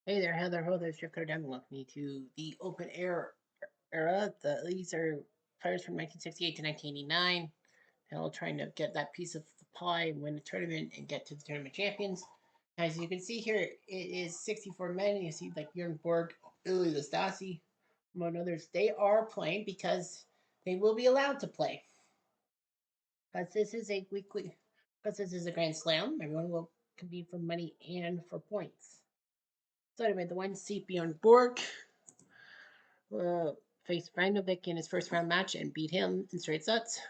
Hey there, Heather. Ho, there's your code. Welcome me to the open air era. These are players from 1968 to 1989. They're all trying to get that piece of the pie, win the tournament, and get to the tournament champions. As you can see here, it is 64 men. You see like Bjorn Borg, Uli Stasi, among others. They are playing because they will be allowed to play. Because this is a weekly, because this is a grand slam, everyone will compete for money and for points. So anyway, the one seat Bjorn Borg face Brajkovic in his first round match and beat him in straight sets.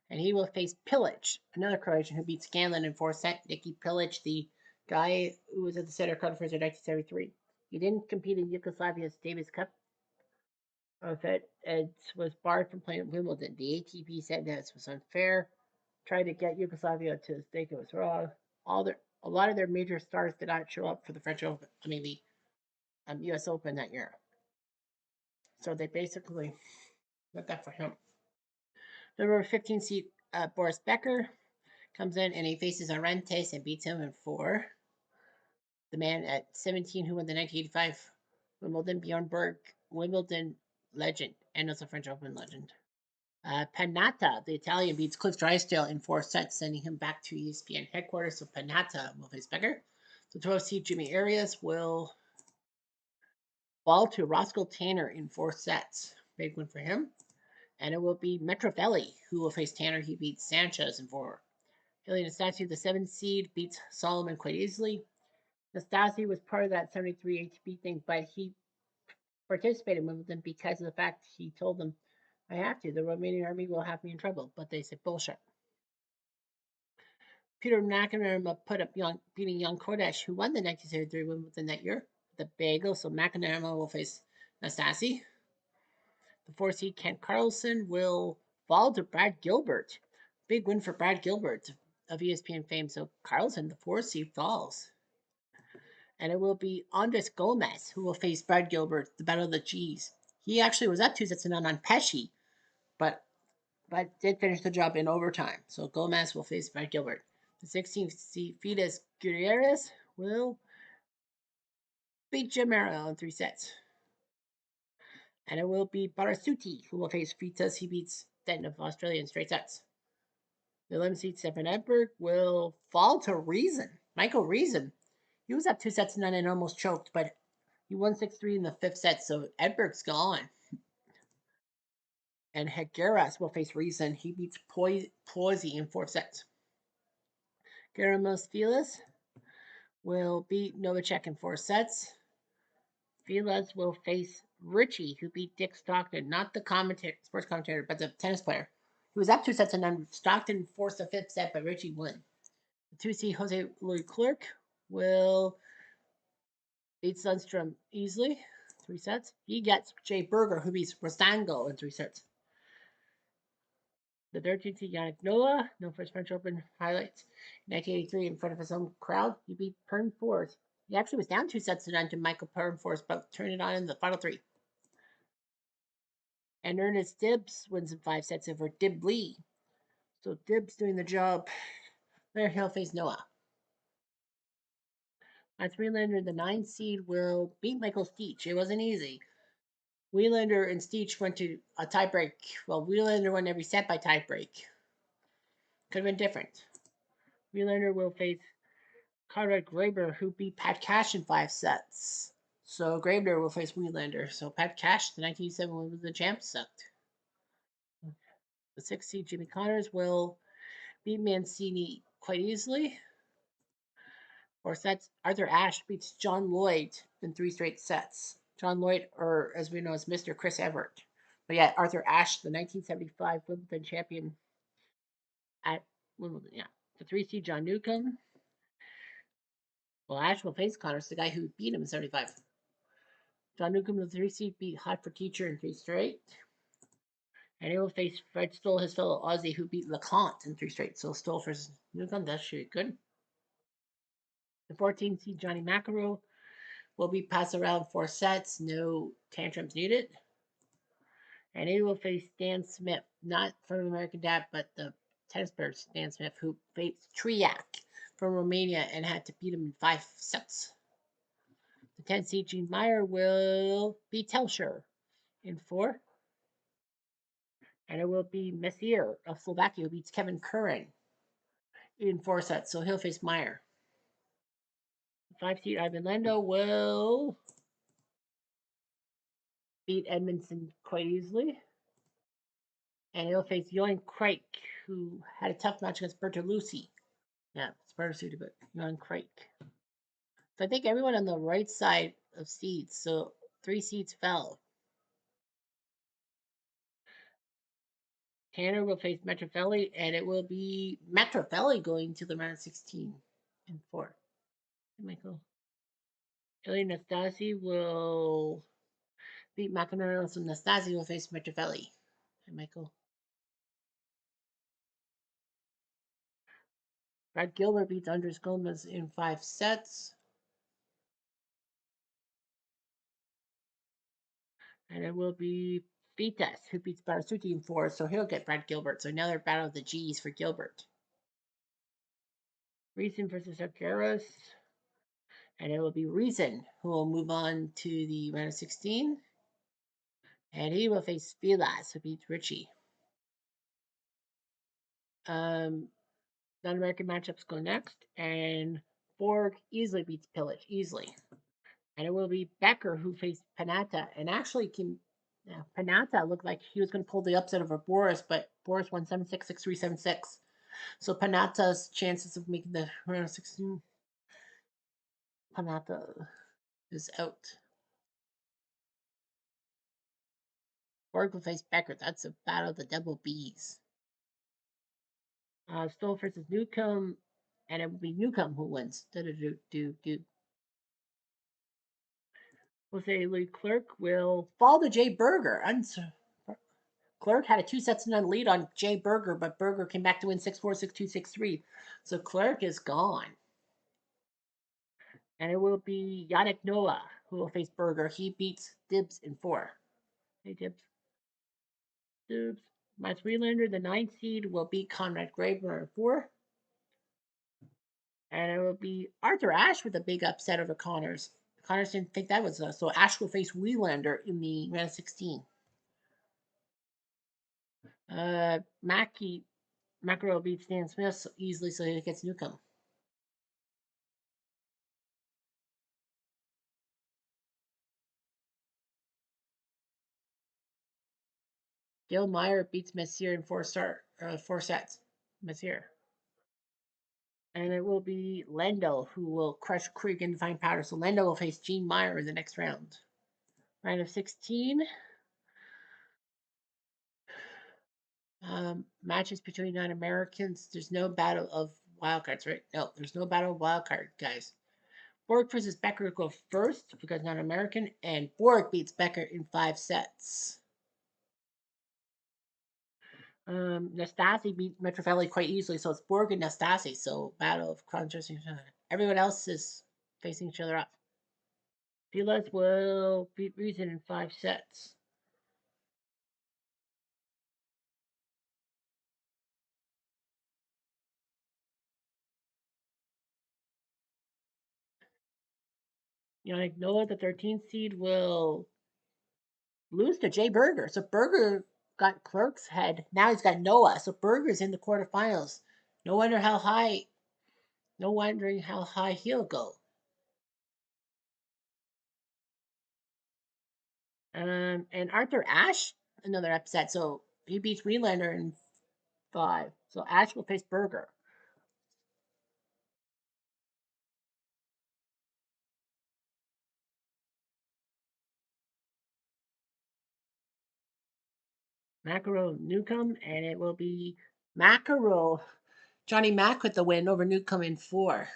And he will face Pilic, another Croatian who beat Scanlon in 4 sets. Nicky Pilic, the guy who was at the center quarterfinals in 1973. He didn't compete in Yugoslavia's Davis Cup that was barred from playing at Wimbledon. The ATP said this was unfair, tried to get Yugoslavia to think it was wrong. A lot of their major stars did not show up for the French Open, the U.S. Open that year. So they basically got that for him. The number 15 seed Boris Becker comes in and he faces Arantes and beats him in 4. The man at 17 who won the 1985 Wimbledon, Bjorn Borg, Wimbledon legend, and also French Open legend. Panatta, the Italian, beats Cliff Drysdale in 4 sets, sending him back to ESPN headquarters. So Panatta will face Becker. The 12 seed Jimmy Arias will fall to Roscoe Tanner in 4 sets. Big win for him. And it will be Metrovelli who will face Tanner. He beats Sanchez in 4. Julian Nastasi, the 7th seed, beats Solomon quite easily. Nastasi was part of that 73 ATP thing, but he participated in Wimbledon because of the fact he told them, I have to. The Romanian army will have me in trouble. But they said, bullshit. Peter McInerney put up beating Jan Kodesh, who won the 1973 Wimbledon that year. The bagel, so McInerney will face Nastasi. The 4 seed Kent Carlson will fall to Brad Gilbert. Big win for Brad Gilbert of ESPN fame. So Carlson, the 4 seed, falls. And it will be Andres Gomez who will face Brad Gilbert, the Battle of the G's. He actually was up 2-0 on Pesci, but did finish the job in overtime. So Gomez will face Brad Gilbert. The 16th seed Fides Gutierrez will beat Jim Merrill in 3 sets. And it will be Barasuti who will face Fides. He beats Denton of Australia in straight sets. The 11th seed Stefan Edberg will fall to Reason. Michael Reason. He was up 2-0 and almost choked, but he won 6-3 in the 5th set, so Edberg's gone. And Higueras will face Reason. He beats Poisey in 4 sets. Geramos Feliz will beat Novacek in 4 sets. Feliz will face Richie, who beat Dick Stockton, not the sports commentator, but the tennis player. He was up 2 sets and then Stockton forced the 5th set, but Richie won. The 2 seed Jose Louis Clerc will beat Sundstrom easily, 3 sets. He gets Jay Berger, who beats Rostango in 3 sets. The 13th seed Yannick Noah, known for his French Open highlights, in 1983 in front of his own crowd, he beat Pern Force. He actually was down 2-0 to Michael Pern Force, but turned it on in the final 3. And Ernest Dibbs wins in 5 sets over Dib Lee. So Dibbs doing the job. There he'll face Noah. Mats Wilander, the 9th seed, will beat Michael Stich. It wasn't easy. Wilander and Stich went to a tiebreak. Well, Wilander won every set by tiebreak. Could have been different. Wilander will face Conrad Graber, who beat Pat Cash in 5 sets. So Graber will face Wilander. So Pat Cash, the 1987 Wimbledon champ, sucked. The 6th seed Jimmy Connors will beat Mancini quite easily. 4 sets. Arthur Ashe beats John Lloyd in 3 straight sets. John Lloyd, or as we know as Mr. Chris Evert. But yeah, Arthur Ashe, the 1975 Wimbledon champion at Wimbledon. Yeah. The 3 seed John Newcomb. Well, Ashe will face Connors, the guy who beat him in 75. John Newcomb, the 3 seed, beat Hot for Teacher in 3 straight. And he will face Fred Stoll, his fellow Aussie, who beat LeConte in 3 straight. So Stoll versus Newcomb, that's pretty good. The 14 seed Johnny McEnroe will be passed around 4 sets, no tantrums needed. And he will face Stan Smith, not from American Dad, but the tennis player Stan Smith, who faced Triac from Romania and had to beat him in 5 sets. The 10 seed Gene Meyer will be Telsher in 4. And it will be Messier of Slovakia who beats Kevin Curran in 4 sets. So he'll face Meyer. The 5 seed Ivan Lendl will beat Edmondson quite easily. And he'll face Johan Kreik, who had a tough match against Bertolucci. Yeah, it's Bertolucci, but Johan Kreik. So I think everyone on the right side of seeds. So 3 seeds fell. Tanner will face Metrofelli, and it will be Metrofelli going to the round of 16 in 4. Michael. Ilya Nastasi will beat McEnroe, so Nastasi will face Metrofelli. And Michael. Brad Gilbert beats Andres Gomez in 5 sets. And it will be Vitas who beats Barasuti in 4, so he'll get Brad Gilbert. So another battle of the G's for Gilbert. Reason versus Arqueros. And it will be Reason who will move on to the round of 16. And he will face Vilas who beats Richie. Non-American matchups go next. And Borg easily beats Pillage. Easily. And it will be Becker who faced Panatta. And actually, Panatta looked like he was going to pull the upset over Boris, but Boris won 7-6, 6-3, 7-6. So Panatta's chances of making the round of 16, Panatta is out. Borg will face Becker. That's a battle of the double Bs. Stoll versus Newcomb, and it will be Newcomb who wins. Jose Louis Clerc will fall to Jay Berger. Clerc had a 2 sets to none lead on Jay Berger, but Berger came back to win 6-4, 6-2, 6-3. So Clerc is gone. And it will be Yannick Noah who will face Berger. He beats Dibbs in 4. Hey, Dibbs. Dibbs. Mats Wielander, the 9th seed, will beat Conrad Graber in 4. And it will be Arthur Ashe with a big upset over Connors. Connors didn't think that was so Ashe will face Wielander in the round of 16. McEnroe beats Dan Smith easily, so he gets Newcomb. Gil Meyer beats Messier in 4 sets. Messier. And it will be Lendl who will crush Krieg and Fine Powder. So Lendl will face Gene Meyer in the next round. Round of 16. Matches between non-Americans. There's no battle of wildcards, right? No, there's no battle of wildcard, guys. Borg versus Becker go first because non-American, and Borg beats Becker in 5 sets. Nastasi beat Metrofelli quite easily, so it's Borg and Nastasi. So battle of cross-dressing. Everyone else is facing each other up. Vilas will beat Reason in 5 sets. Yannick Noah, the 13th seed, will lose to Jay Berger. So Berger got Clerc's head. Now he's got Noah. So Berger's in the quarterfinals. No wondering how high he'll go. And Arthur Ashe, another upset. So he beats Wielander in 5. So Ashe will face Berger. McEnroe Newcomb, and it will be McEnroe. Johnny Mack with the win over Newcomb in 4.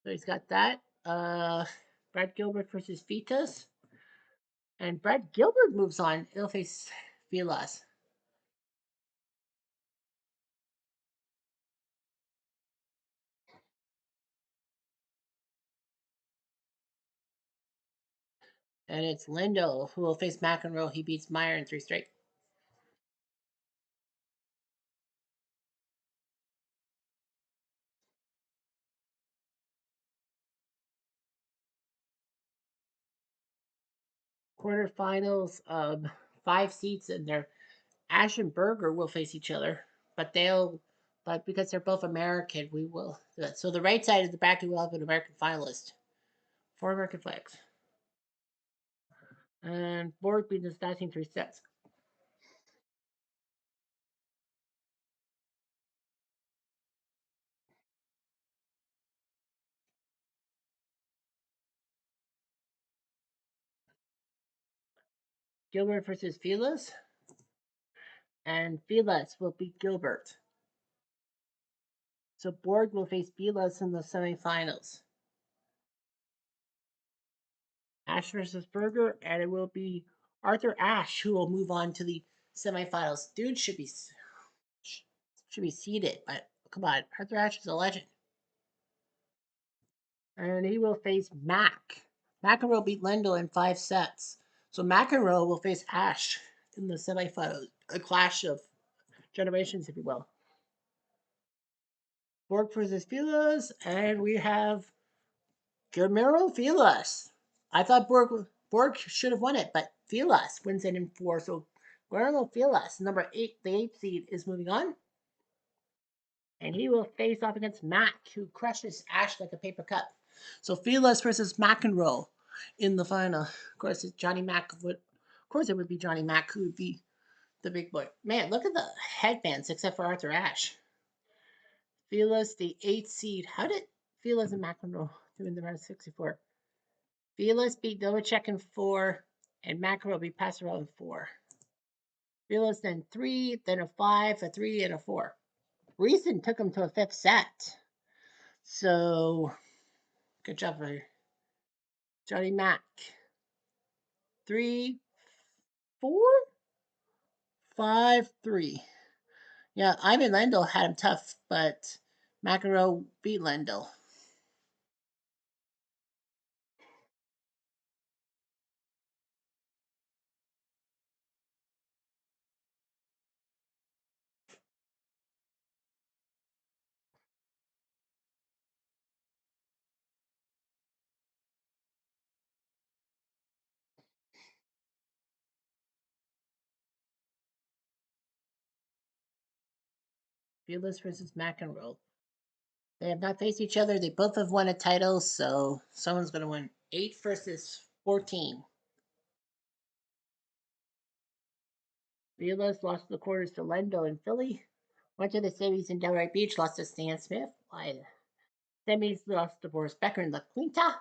So he's got that. Brad Gilbert versus Vitas. And Brad Gilbert moves on. He'll face Vilas. And it's Lendl who will face McEnroe. He beats Meyer in 3 straight. quarterfinals. 5 seats, and Ash and Berger will face each other, but because they're both American, we will do it. So the right side of the bracket will have an American finalist, 4 American flags, and Borg beat the starting 3 sets. Gilbert versus Felas, and Felas will beat Gilbert. So Borg will face Felas in the semifinals. Ash versus Berger, and it will be Arthur Ashe who will move on to the semifinals. Dude should be seated, but come on, Arthur Ashe is a legend. And he will face Mac. McEnroe beat Lendl in 5 sets. So McEnroe will face Ashe in the semifinals, a clash of generations, if you will. Borg versus Felas, and we have Guillermo Felas. I thought Borg should have won it, but Felas wins it in 4. So Guillermo Felas, number 8, the 8th seed, is moving on. And he will face off against Mac, who crushes Ashe like a paper cup. So Felas versus McEnroe in the final. Of course, it would be Johnny Mac who would be the big boy. Man, look at the headbands, except for Arthur Ashe. Felas, the 8th seed. How did Felas and McEnroe do in the round of 64? Felas beat Novacek in 4, and McEnroe beat Pasarell in 4. Felas then 3, then a 5, a 3, and a 4. Reason took him to a 5th set. So, good job for Johnny Mac. 3, 4, 5, 3. Yeah, Ivan Lendl had him tough, but McEnroe beat Lendl. Felas versus McEnroe. They have not faced each other. They both have won a title, so someone's going to win. 8 versus 14. Felas lost the quarters to Lendl in Philly. Went to the semis in Delray Beach, lost to Stan Smith. Semis lost to Boris Becker in La Quinta.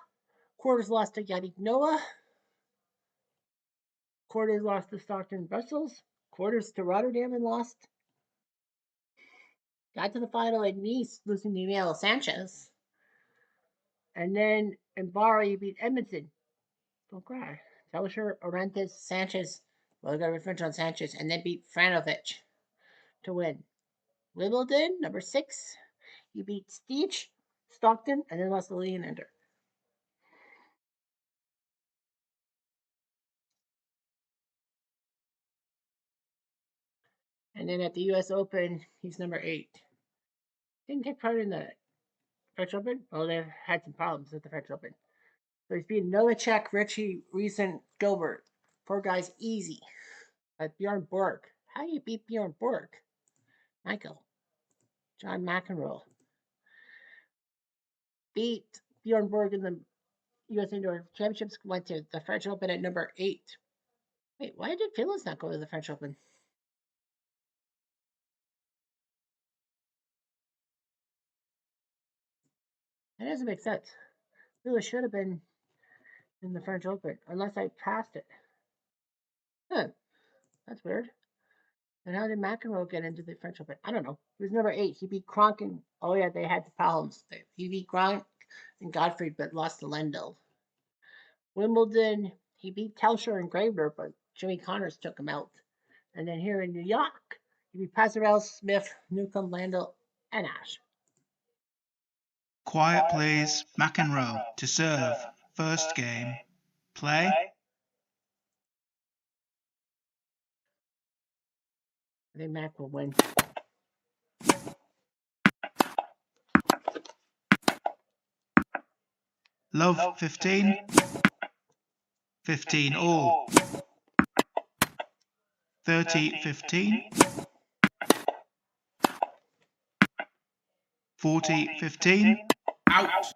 Quarters lost to Yannick Noah. Quarters lost to Stockton Brussels. Quarters to Rotterdam and lost. Got to the final in Nice, losing to Emilio Sanchez. And then in Bari, he beat Edmondson. Don't cry. Telscher, Orantes, Sanchez. Well, got revenge on Sanchez. And then beat Franovic to win. Wimbledon, number 6. He beat Stich, Stockton, and then lost to Leonander. And then at the U.S. Open, he's number 8. Didn't take part in the French Open. Well, they've had some problems with the French Open. So he's beaten Novacek, Richie, Reason, Gilbert. 4 guys easy. But Bjorn Borg. How do you beat Bjorn Borg? Michael. John McEnroe. Beat Bjorn Borg in the U.S. Indoor Championships. Went to the French Open at number 8. Wait, why did Felas not go to the French Open? That doesn't make sense. Felas should have been in the French Open, unless I passed it. Huh, that's weird. And how did McEnroe get into the French Open? I don't know. He was number 8. He beat Kronk and, oh yeah, they had the problems. He beat Kronk and Gottfried, but lost to Lendl. Wimbledon, he beat Telscher and Gravener, but Jimmy Connors took him out. And then here in New York, he beat Pasarell, Smith, Newcomb, Lendl, and Ashe. Quiet, please. McEnroe to serve. First game. Play. I think Mac will win. Love 15. 15 all. 30-15. 40-15. Out.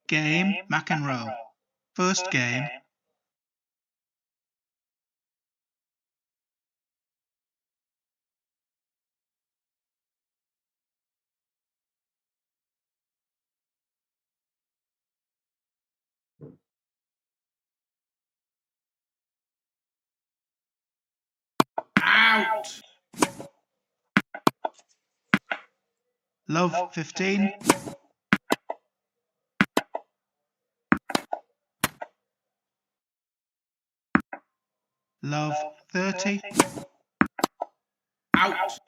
Game, McEnroe. First game. Out. Love 15. Love 30. Out.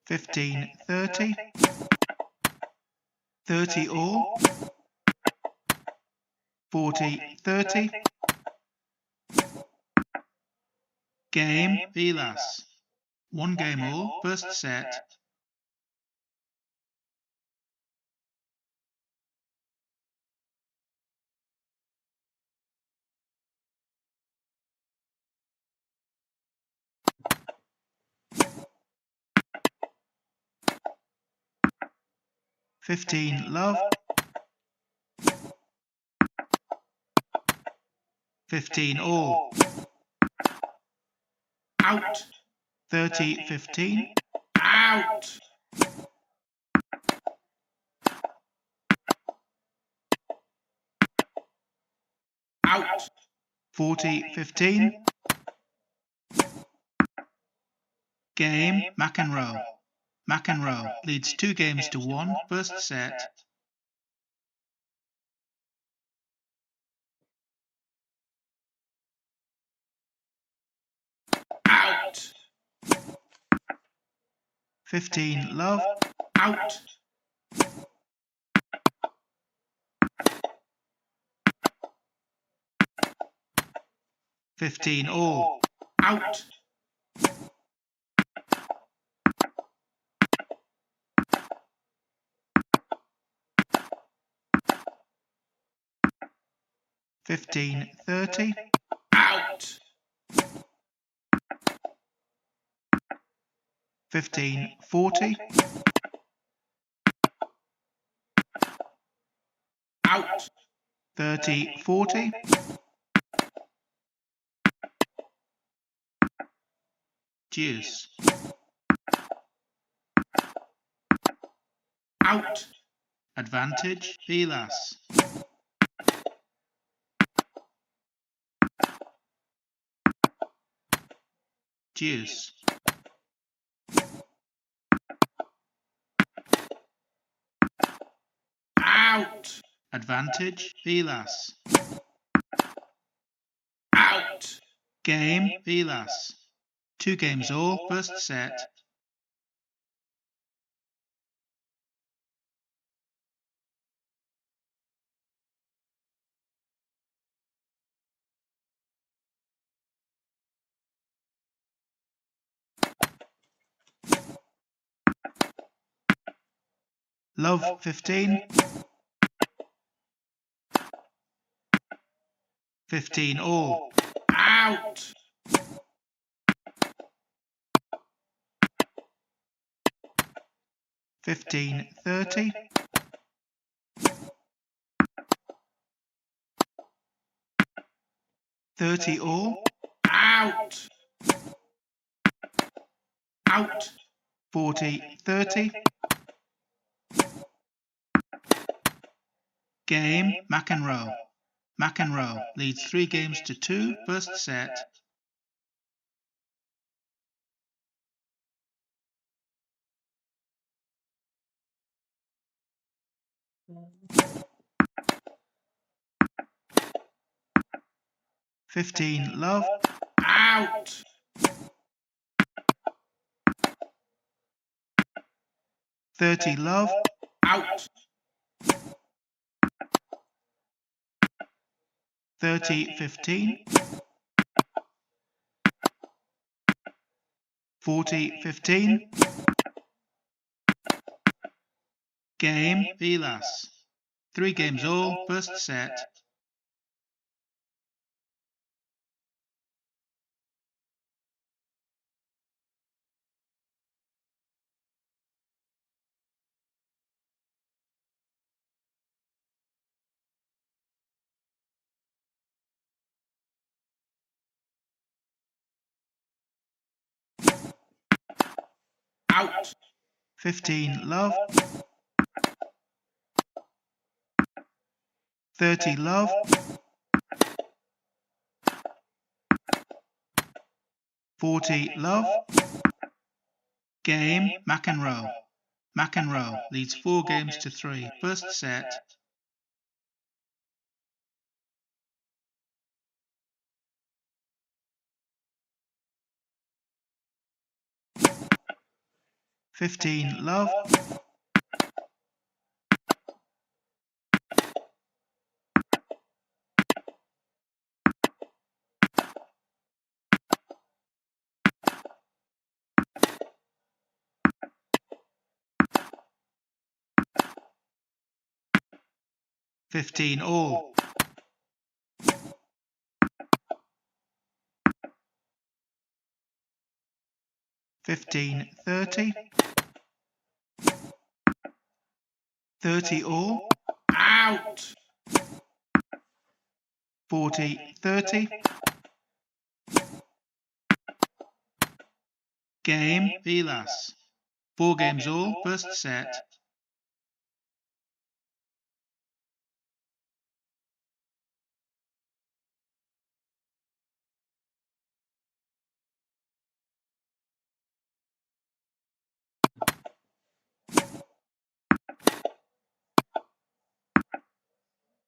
15-30. 30 all. 40-30. Game, Vilas. One game all, first set. Love. 15 all. Out. 30-15. Out. Out. 40-15. Game, McEnroe. McEnroe leads 2-1, first set. Out. 15 love. Out. 15 all. Out. 15-30. Out. 15-40. Out. 30-40. Deuce. Out. Advantage, Vilas. Deuce. Out. Advantage, Vilas. Out. Game, Vilas. 2 games all, first set. Love 15. 15 all. Out. 15-30. 30 all. Out. Out. 40-30. Game, McEnroe. McEnroe leads 3-2, first set. Mm. 15 love. Out. 30 love. Out. 30-15. 40-15. Game, Vilas. 3 games all, first set. Out. 15 love. 30 love. 40 love. Game, McEnroe. McEnroe leads 4 games to 3. First set. "15 love. 15 all. 15-30. 30 all. Out. 40-30. Game, Vilas. 4 games all, first set.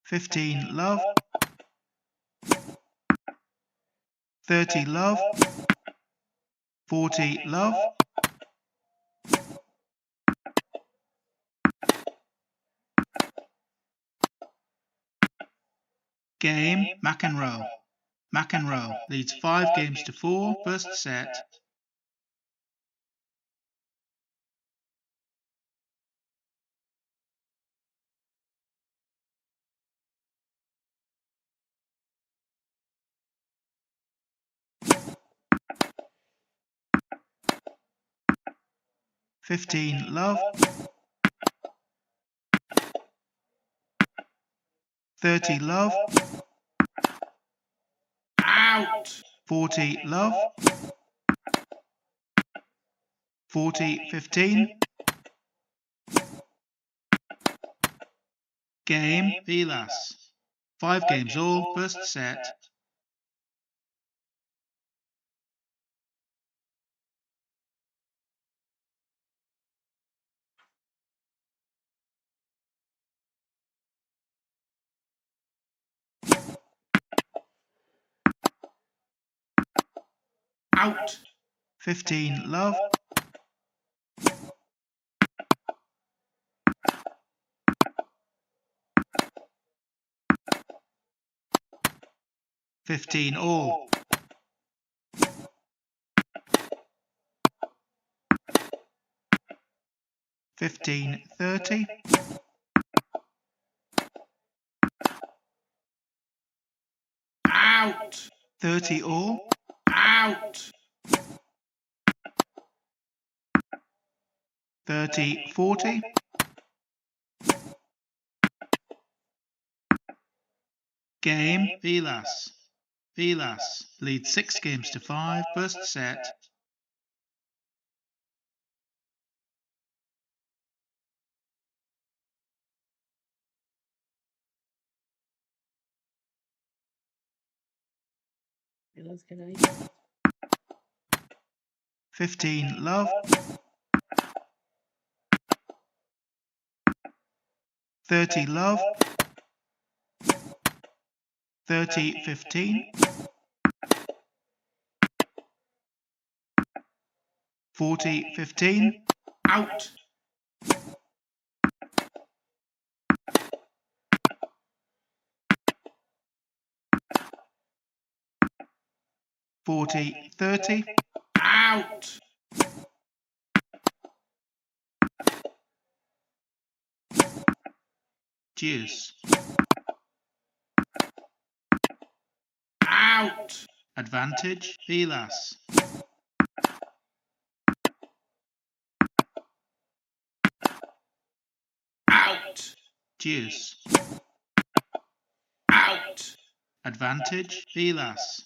"15 love. 30 love. 40 love. 'Game, McEnroe. McEnroe leads 5 games to 4, first set. "15 love. 30 love. Out. 40 love. 40-15. Game, Vilas. 5 games all, first set. Out. 15 love. 15 all. 15-30. 30 all. Out. 30-40. 'Game, Vilas. Vilas leads 6 games to 5, first set. Vilas can I? 15 love. 30 love. 30-15. 40-15. Out. 40-30. Out. Deuce. Out. Advantage. Vilas. Out. Deuce. Out. Advantage. Vilas.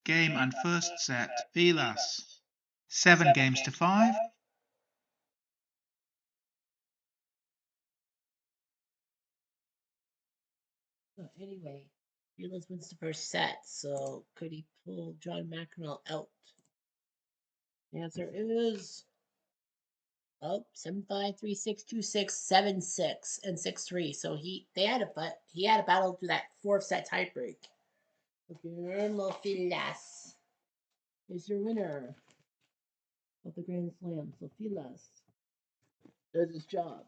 Game and first set. Vilas. 7 games to 5. So anyway, Vilas wins the first set. So could he pull John McEnroe out? The answer is 7-5, 3-6, 2-6, 7-6, and 6-3. So he had a battle through that 4th set tiebreak. Guillermo Vilas is your winner of the Grand Slam. So Vilas does his job.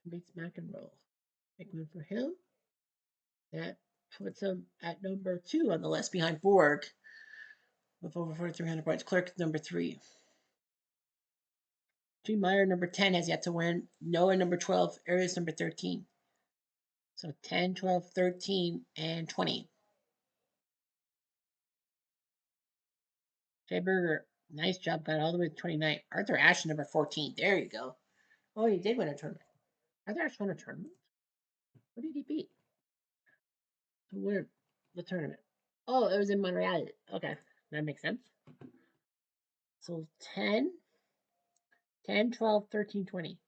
Beats McEnroe. Big win for him. That puts him at number 2 on the list behind Borg with over 4,300 points. Clerk number 3. Gene Meyer, number 10, has yet to win. Noah, number 12. Arias, number 13. So 10, 12, 13, and 20. Jay Berger, nice job. Got all the way to 29. Arthur Ashe, number 14. There you go. Oh, he did win a tournament. Arthur Ashe won a tournament? What did he beat? To win the tournament. Oh, it was in Montreal. Okay, that makes sense. So 10, 12, 13, 20.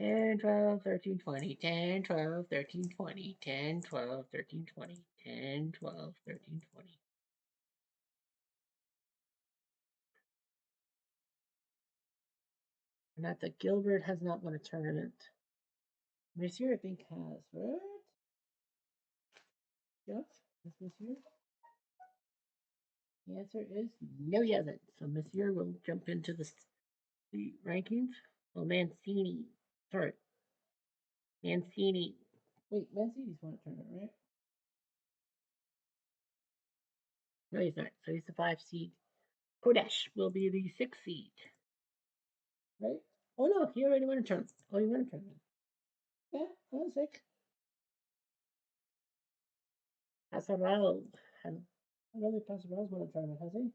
10, 12, 13, 20. 10, 12, 13, 20. 10, 12, 13, 20. 10, 12, 13, 20. Renata Gilbert has not won a tournament. Monsieur, I think, has, right? Yes, Monsieur. The answer is no, he hasn't. So Monsieur will jump into the rankings. Well, Mancini. Sorry. Mancini. Wait, Mancini's won a tournament, right? No, he's not. So he's the 5 seed. Kodesh will be the 6 seed. Right? Oh no, he already won a tournament. Oh, he won a tournament. Yeah, I was sick. Pasarel. I don't think Pasarel's won a tournament, has he?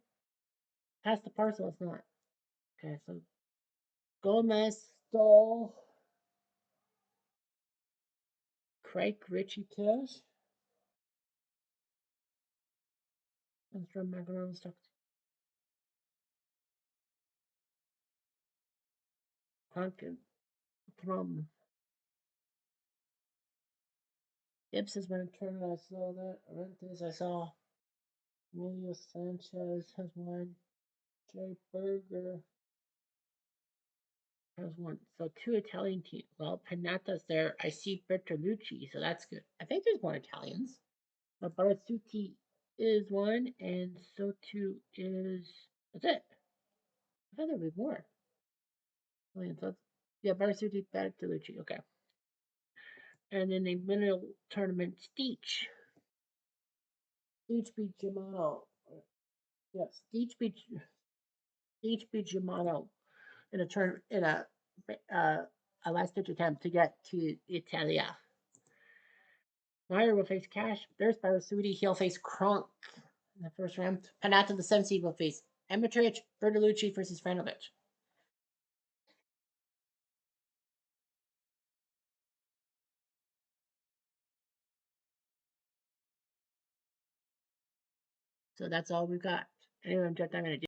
Past the parcel, it's not. Okay, so Gomez, Stoll, Craig, Richie, Cash. And from Macaron stuff. Conkin. From Gibbs has won a tournament. I saw that. Arentes, I saw. Emilio Sanchez has won. Jay Berger has won. So 2 Italian teams. Well, Panatta's there. I see Bertolucci, so that's good. I think there's more Italians. But Barasuti is one, and so too is. That's it. I thought there'd be more. Yeah, Barasuti, Bertolucci. Okay. And in the middle tournament, Steech. Steech beat Germano. Yes, Steech beat Germano in a last ditch attempt to get to Italia. Meyer will face Cash. There's Barasuti. He'll face Kronk in the first round. Panatta, the 7th seed, will face Emitrich, Bertolucci versus Franovic. So that's all we've got. Anyway, I'm going to